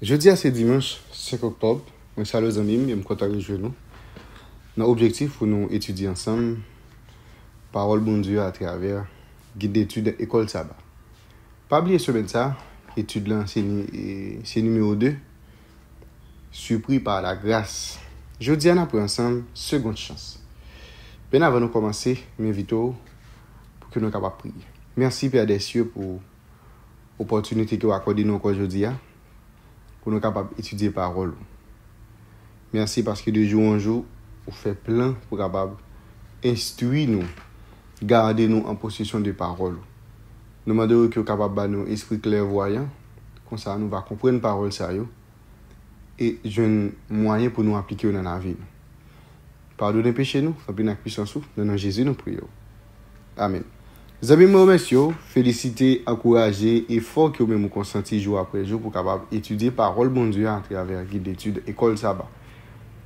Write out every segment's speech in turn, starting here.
Jeudi à ce dimanche 5 octobre, je salue les amis, je me content de nous. Notre objectif pour nous étudier ensemble parole bon Dieu à travers guide d'études école sabbat. Pas oublier semaine ça, étude là c'est numéro 2. Surpris par la grâce. Jeudi on apprend ensemble seconde chance. Bien avant de commencer, m'invite pour que nous capables prier. Merci Père des cieux pour l'opportunité que vous accordez nous aujourd'hui pour nous capables d'étudier parole. Merci parce que de jour en jour, vous faites plein pour capable instruire nous, garder nous en possession de parole. Nous demandons que vous capable de nous esprit clairvoyant, comme ça nous va comprendre parole ça et j'ai un moyen pour nous appliquer dans la vie. Pardonnez péché nous, remplis notre puissance dans le nom de Jésus nous prions. Amen. Les amis, moi remercie, féliciter, encourager et fort que vous même consenti jour après jour pour capable étudier parole bon Dieu à travers guide d'études école sabbat.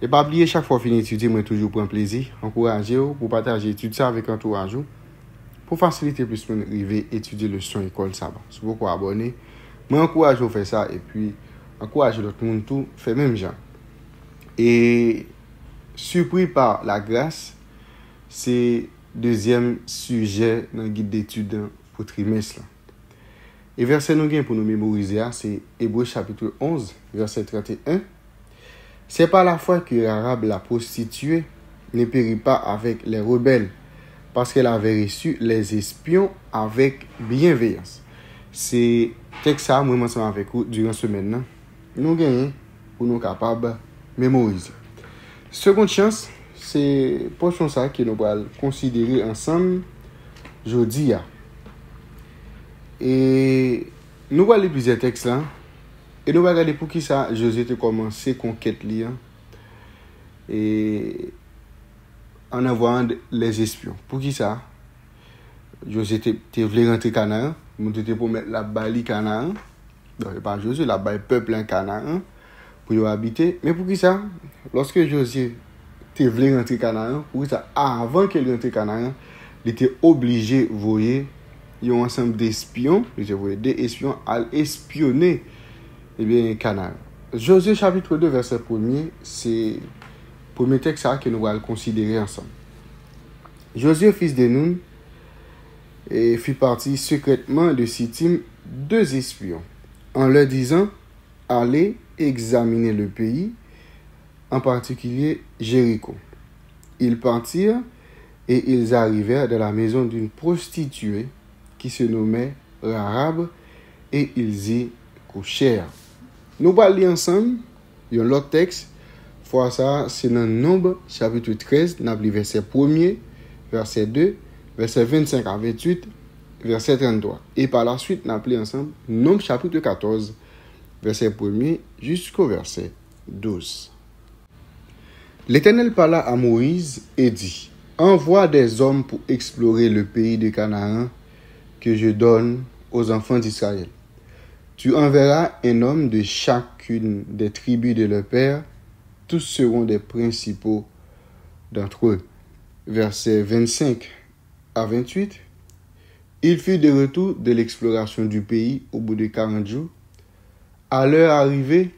Et pas oublier chaque fois fini étudier, moi toujours prendre plaisir, encourager pour partager étude ça avec entourage pour faciliter plus de arriver étudier le son école sabbat. Si vous pouvez abonner, moi encourage à faire ça et puis encourage l'autre monde tout fait même genre. Et surpris par la grâce, c'est deuxième sujet dans le guide d'études pour trimestre. Et verset nous gain pour nous mémoriser, c'est Hébreux chapitre 11, verset 31. C'est par la foi que Rahab la prostituée ne périt pas avec les rebelles, parce qu'elle avait reçu les espions avec bienveillance. C'est texte ça, moi, ensemble avec vous durant la semaine. Nous gagnons pour nous capables de mémoriser. Seconde chance, c'est portion ça que nous allons considérer ensemble aujourd'hui. Et nous allons lire plusieurs textes là. Et nous allons regarder pour qui ça Josué a commencé conquête là. Et en envoyant les espions. Pour qui ça Josué te voulait rentrer Canaan, nous était pour mettre la bali Canaan. Donc pas Josué, la bali peuple en Canaan pour y habiter. Mais pour qui ça lorsque Josué te voulait rentrer Canaan, pour ça avant qu'il rentre Canaan, il était obligé voyer un ensemble d'espions, il voyait des espions à espionner Canaan. Josué chapitre 2 verset 1er, c'est le premier texte que nous allons considérer ensemble. Josué fils de Nun fit partie secrètement de Sittim 2 espions en leur disant allez examiner le pays, en particulier Jéricho. Ils partirent et ils arrivèrent dans la maison d'une prostituée qui se nommait Rahab et ils y couchèrent. Nous allons lire ensemble un autre texte. Fois ça, c'est dans Nombre chapitre 13, nous avons verset 1er, verset 2, verset 25 à 28, verset 33. Et par la suite, nous allons ensemble Nombre chapitre 14, verset 1er jusqu'au verset 12. L'Éternel parla à Moïse et dit, envoie des hommes pour explorer le pays de Canaan que je donne aux enfants d'Israël. Tu enverras un homme de chacune des tribus de leur père, tous seront des principaux d'entre eux. Versets 25 à 28. Il fut de retour de l'exploration du pays au bout de 40 jours. À leur arrivée,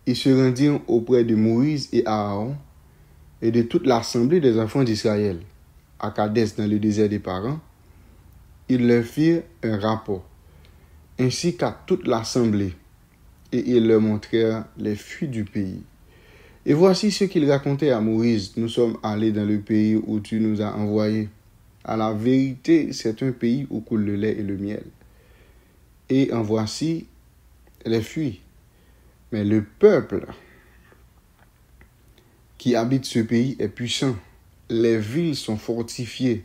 ils se rendirent auprès de Moïse et Aaron et de toute l'assemblée des enfants d'Israël, à Kadès dans le désert des parents. Ils leur firent un rapport, ainsi qu'à toute l'assemblée, et ils leur montrèrent les fuites du pays. Et voici ce qu'ils racontaient à Moïse. Nous sommes allés dans le pays où tu nous as envoyés. À la vérité, c'est un pays où coule le lait et le miel. Et en voici les fuites. Mais le peuple qui habite ce pays est puissant. Les villes sont fortifiées,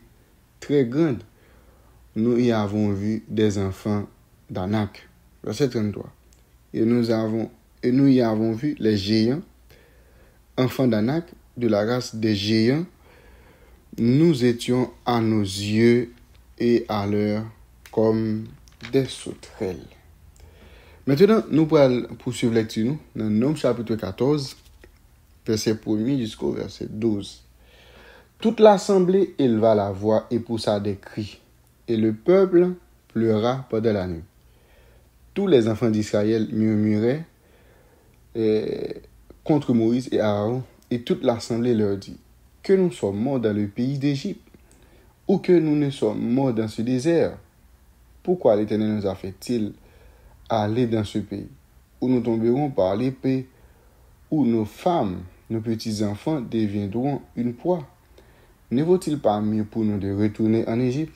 très grandes. Nous y avons vu des enfants d'Anak. Verset 33. Et nous y avons vu les géants, enfants d'Anak, de la race des géants. Nous étions à nos yeux et à l'heure comme des sauterelles. Maintenant, nous allons poursuivre la lecture dans Nombre chapitre 14, verset 1er jusqu'au verset 12. Toute l'assemblée éleva la voix et poussa des cris, et le peuple pleura pendant la nuit. Tous les enfants d'Israël murmuraient contre Moïse et Aaron, et toute l'assemblée leur dit que nous sommes morts dans le pays d'Égypte, ou que nous ne sommes morts dans ce désert. Pourquoi l'Éternel nous a fait-il aller dans ce pays, où nous tomberons par l'épée, où nos femmes, nos petits-enfants deviendront une proie? Ne vaut-il pas mieux pour nous de retourner en Égypte?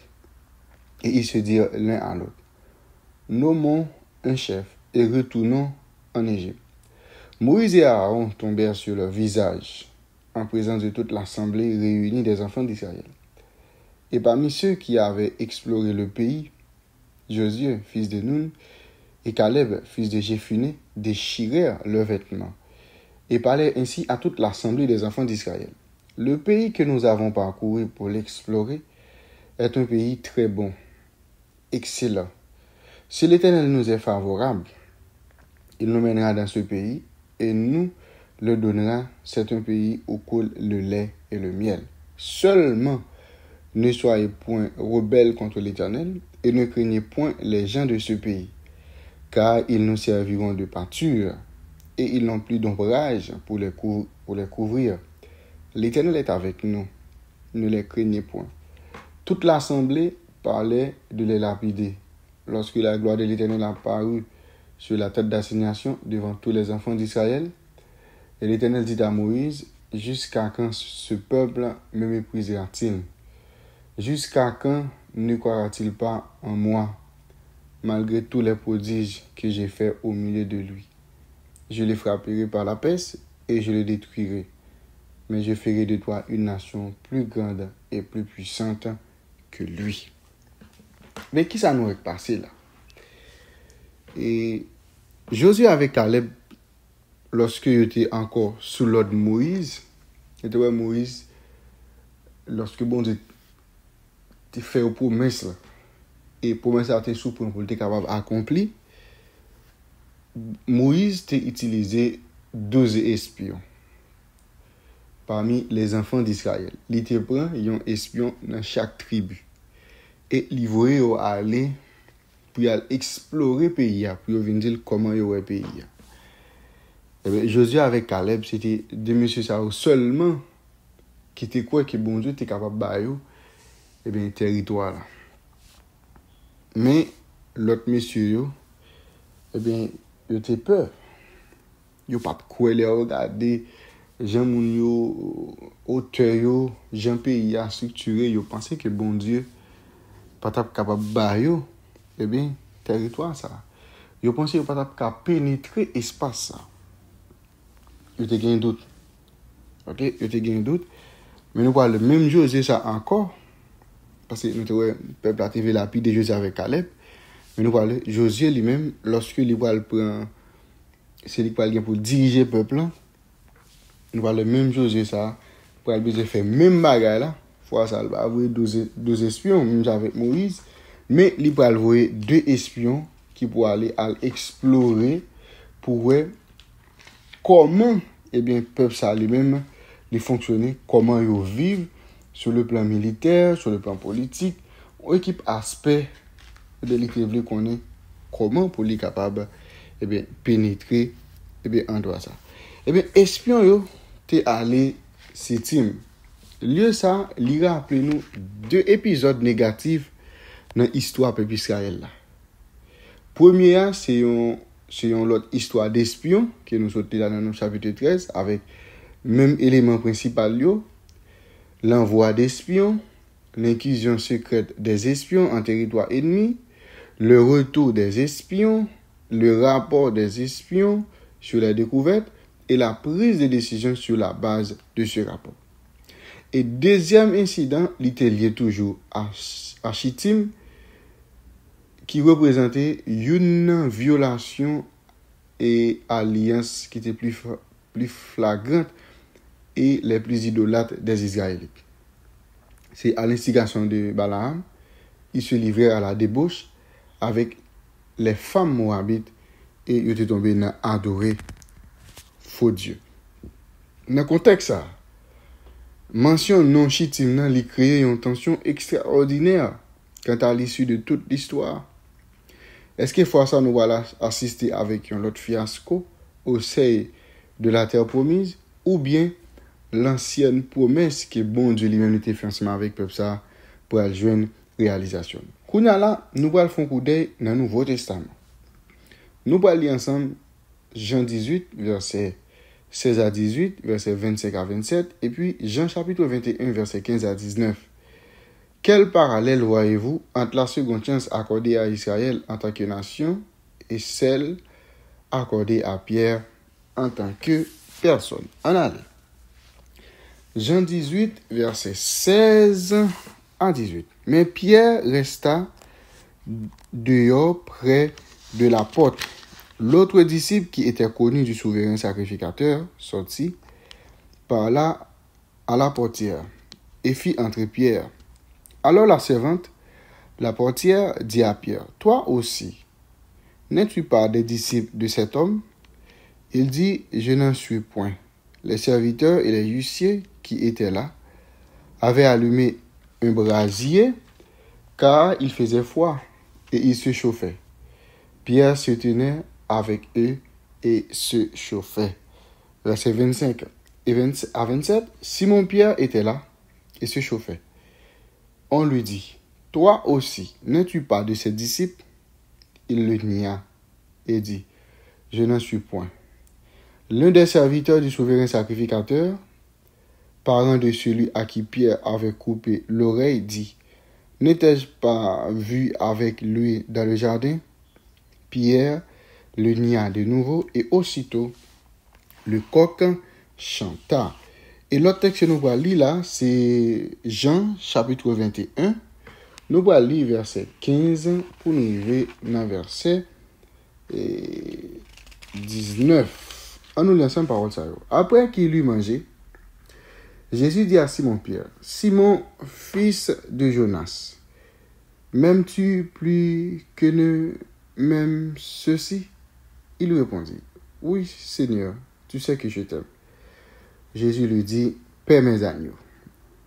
Et ils se dirent l'un à l'autre, nommons un chef et retournons en Égypte. Moïse et Aaron tombèrent sur leur visage en présence de toute l'assemblée réunie des enfants d'Israël. Et parmi ceux qui avaient exploré le pays, Josué, fils de Nun, et Caleb, fils de Jéphuné, déchirèrent leurs vêtements et parlaient ainsi à toute l'assemblée des enfants d'Israël. Le pays que nous avons parcouru pour l'explorer est un pays très bon, excellent. Si l'Éternel nous est favorable, il nous mènera dans ce pays et nous le donnera. C'est un pays où coule le lait et le miel. Seulement, ne soyez point rebelles contre l'Éternel et ne craignez point les gens de ce pays, car ils nous serviront de pâture et ils n'ont plus d'ombrage pour les couvrir. L'Éternel est avec nous, ne les craignez point. Toute l'assemblée parlait de les lapider. Lorsque la gloire de l'Éternel apparut sur la tête d'assignation devant tous les enfants d'Israël, et l'Éternel dit à Moïse, « Jusqu'à quand ce peuple me méprisera-t-il? Jusqu'à quand ne croira-t-il pas en moi, malgré tous les prodiges que j'ai faits au milieu de lui? Je les frapperai par la peste et je les détruirai. Mais je ferai de toi une nation plus grande et plus puissante que lui. » Mais qui ça nous est passé là? Et Josué avec Caleb, lorsque il était encore sous l'ordre de Moïse, lorsque bon Dieu te fait une promesse là, et promesse a été sous pour être capable d'accomplir, Moïse t'a utilisé 12 espions parmi les enfants d'Israël. Il te prend un espion dans chaque tribu. Et il voulait aller pour explorer le pays, pour venir dire comment il y aurait le pays. Et bien, Josué avec Caleb, c'était deux messieurs seulement qui étaient quoi que bon Dieu était capable de faire et bien territoire là. Mais l'autre monsieur, eh bien, il était peur. Il n'a pas de quoi les regarder. Jean Mounio, auteur, Jean pays a structuré. Il pensait que bon Dieu pas capable de faire, eh bien, territoire ça. Il pensait pas capable de pénétrer l'espace ça. Il était gain doute. OK, il était gain doute. Mais nous parlons le même Josué ça encore. Parce que le peuple a été lapide Josué avec Caleb. Mais nous parlons Josué lui-même, lorsque il va prendre, c'est lui qui va pour diriger le peuple. Nous parlons le même Josué ça. Pour aller faire même bagarre là. Fois ça, il va avoir 12 espions, même avec Moïse. Mais il va envoyer 2 espions qui pourraient aller explorer pour voir comment le peuple ça lui-même il fonctionner, comment ils vivent sur le plan militaire, sur le plan politique, ou équipe aspect de l'équilibre qu'on est, comment pour les capable pénétrer en droit ça. Espion yo t'es allé septième. Lieu ça, il rappelle nous 2 épisodes négatifs dans l'histoire peuple Israël là. Premier, c'est une l'autre histoire d'espion que nous sommes dans le chapitre 13 avec même élément principal l'envoi d'espions, l'inquisition secrète des espions en territoire ennemi, le retour des espions, le rapport des espions sur la découverte et la prise de décision sur la base de ce rapport. Et deuxième incident, il était lié toujours à Chittim, qui représentait une violation et alliance qui était plus flagrante et les plus idolâtres des Israélites. C'est à l'instigation de Balaam, il se livrait à la débauche avec les femmes moabites et il était tombé dans adorer faux Dieu. Dans le contexte ça, mention non Chittim li créé une tension extraordinaire quant à l'issue de toute l'histoire. Est-ce que fois ça nous voilà assister avec un autre fiasco au seuil de la terre promise, ou bien l'ancienne promesse que bon Dieu lui-même était fait ensemble avec le peuple ça pour aller joindre réalisation. Kounya là, nous allons faire un coup d'œil dans le Nouveau Testament. Nous allons lire ensemble Jean 18, verset 16 à 18, verset 25 à 27, et puis Jean chapitre 21, verset 15 à 19. Quel parallèle voyez-vous entre la seconde chance accordée à Israël en tant que nation et celle accordée à Pierre en tant que personne? En allez. Jean 18, verset 16 à 18. Mais Pierre resta dehors près de la porte. L'autre disciple qui était connu du souverain sacrificateur sortit par là à la portière et fit entrer Pierre. Alors la servante, la portière, dit à Pierre, « Toi aussi, n'es-tu pas des disciples de cet homme ?» Il dit, « Je n'en suis point. » Les serviteurs et les huissiers qui étaient là avaient allumé un brasier car il faisait froid et il se chauffait. Pierre se tenait avec eux et se chauffait. Verset 25 à 27, Simon-Pierre était là et se chauffait. On lui dit, « Toi aussi, n'es-tu pas de ses disciples ?» Il le nia et dit, « Je n'en suis point. » L'un des serviteurs du souverain sacrificateur, parent de celui à qui Pierre avait coupé l'oreille, dit, « N'étais-je pas vu avec lui dans le jardin ?» Pierre le nia de nouveau et aussitôt le coq chanta. Et l'autre texte que nous allons lire là, c'est Jean chapitre 21. Nous allons lire verset 15 pour nous arriver dans verset 19. On nous lit ensemble parole ça. Après qu'il eut mangé, Jésus dit à Simon-Pierre, « Simon, fils de Jonas, m'aimes-tu plus que ne m'aime ceci ?» Il lui répondit, « Oui, Seigneur, tu sais que je t'aime. » Jésus lui dit, « Paie mes agneaux. »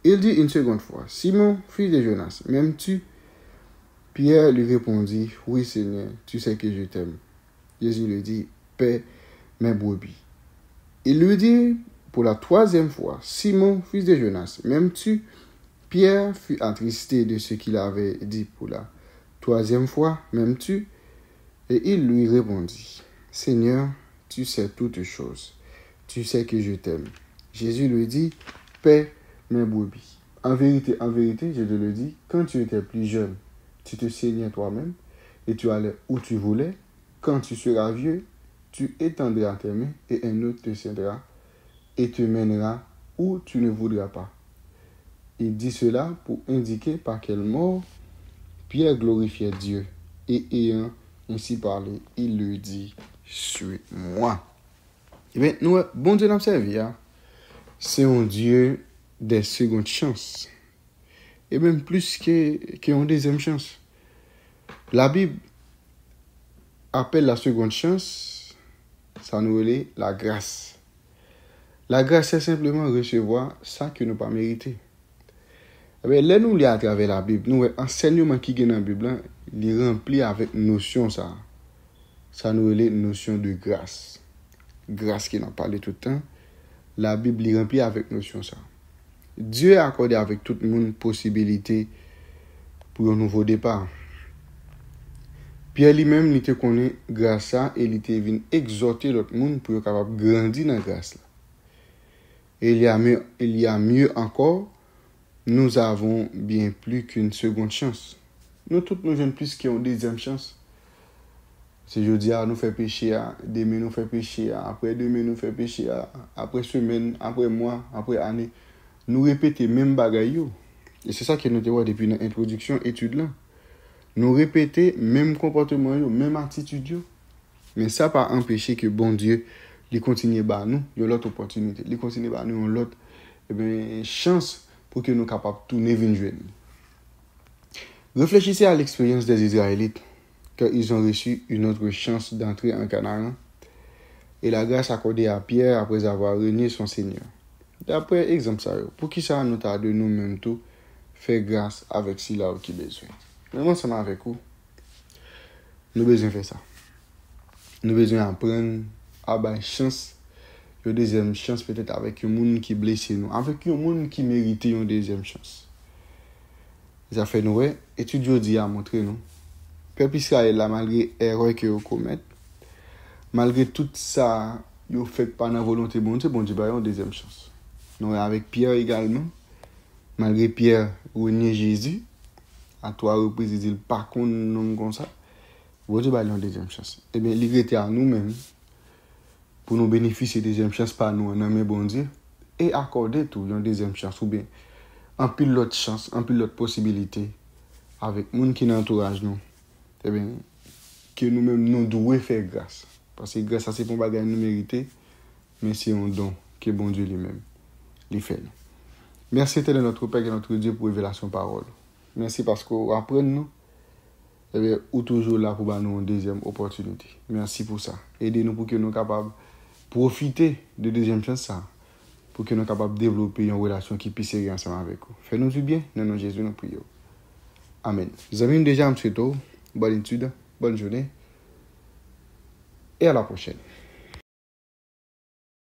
Il dit une seconde fois, « Simon, fils de Jonas, m'aimes-tu » Pierre lui répondit, « Oui, Seigneur, tu sais que je t'aime. » Jésus lui dit, « Paie mes brebis. » Il lui dit pour la troisième fois, « Simon, fils de Jonas, m'aimes-tu » Pierre fut attristé de ce qu'il avait dit pour la troisième fois, « M'aimes-tu » Et il lui répondit, « Seigneur, tu sais toutes choses. Tu sais que je t'aime. » Jésus lui dit, « Paie mes brebis. En vérité, je te le dis, quand tu étais plus jeune, tu te saignais toi-même et tu allais où tu voulais. Quand tu seras vieux, tu étendras tes mains et un autre te cédera et te mènera où tu ne voudras pas. » Il dit cela pour indiquer par quelle mort Pierre glorifiait Dieu. Et ayant ainsi parlé, il lui dit, « Suis-moi. » Eh bien, nous, bon Dieu, nous servi, hein? C'est un Dieu des secondes chances. Et même plus qu'une deuxième chance. La Bible appelle la seconde chance, ça nous relève la grâce. La grâce, c'est simplement recevoir ça que nous pas mérité. Eh bien, là, nous lisons à travers la Bible, nous, enseignement qui est dans la Bible, il est rempli avec notion ça. Ça nous relève notion de grâce. Grâce qui n'a parlé tout le temps. La Bible est remplie avec notion ça. Dieu a accordé avec tout le monde possibilité pour un nouveau départ. Pierre lui-même, il te connaît grâce à et il était venu exhorter l'autre monde pour être capable de grandir dans la grâce. Et il y a mieux encore, nous avons bien plus qu'une seconde chance. Nous tous nous avons plus qu'une deuxième chance. Si je dis, nous fait pécher, demain nous fait pécher, après demain nous fait pécher, après semaine, après mois, après année. Nous répétons même bagaille. Et c'est ça que nous avons depuis l'introduction étude là. Nous répétons même comportement, même attitude. Mais ça pas empêcher que bon Dieu, il continue à nous, il y a l'autre opportunité, il continue à nous l'autre chance pour que nous soyons capables de tourner vers nous. Réfléchissez à l'expérience des Israélites quand ils ont reçu une autre chance d'entrer en Canaan et la grâce accordée à Pierre après avoir renié son Seigneur. D'après exemple ça, pour qui ça nous a de nous-mêmes tout faire grâce avec cela qui besoin. Même ensemble avec vous, nous besoin faire ça. Nous besoin apprendre a une chance, une deuxième chance peut-être avec un monde qui blessé nous, avec un monde qui mérite une deuxième chance. Ça fait nous, étude aujourd'hui a montré nous. Peuple Israël, là, malgré l'erreur que vous commettez, malgré tout ça, vous faites pas la volonté de bon Dieu, une deuxième chance. Nous, avec Pierre également, malgré Pierre renier Jésus, à trois reprises, il dit, par contre, nous comme ça, bon Dieu, une deuxième chance. Eh bien, il était à nous-mêmes, pour nous bénéficier de deuxième chance par nous, en aimant bon Dieu, et accorder tout, une deuxième chance, ou bien, un pilote chance, un pilote possibilité, avec les gens qui nous entourage nous. Eh bien, que nous-mêmes, nous devons faire grâce. Parce que grâce à ces bons bagages nous méritons, mais c'est un don que bon Dieu lui-même lui fait. Merci à notre Père et notre Dieu pour révélation parole. Merci parce qu'on apprend nous, eh bien, ou toujours là pour nous une deuxième opportunité. Merci pour ça. Aidez-nous pour que nous soyons capables de profiter de deuxième chance ça, pour que nous soyons capables de développer une relation qui puisse être ensemble avec vous. Fais-nous du bien, dans le nom de Jésus, nous prions. Amen. Les amis, déjà, M. Bonne étude, bonne journée et à la prochaine.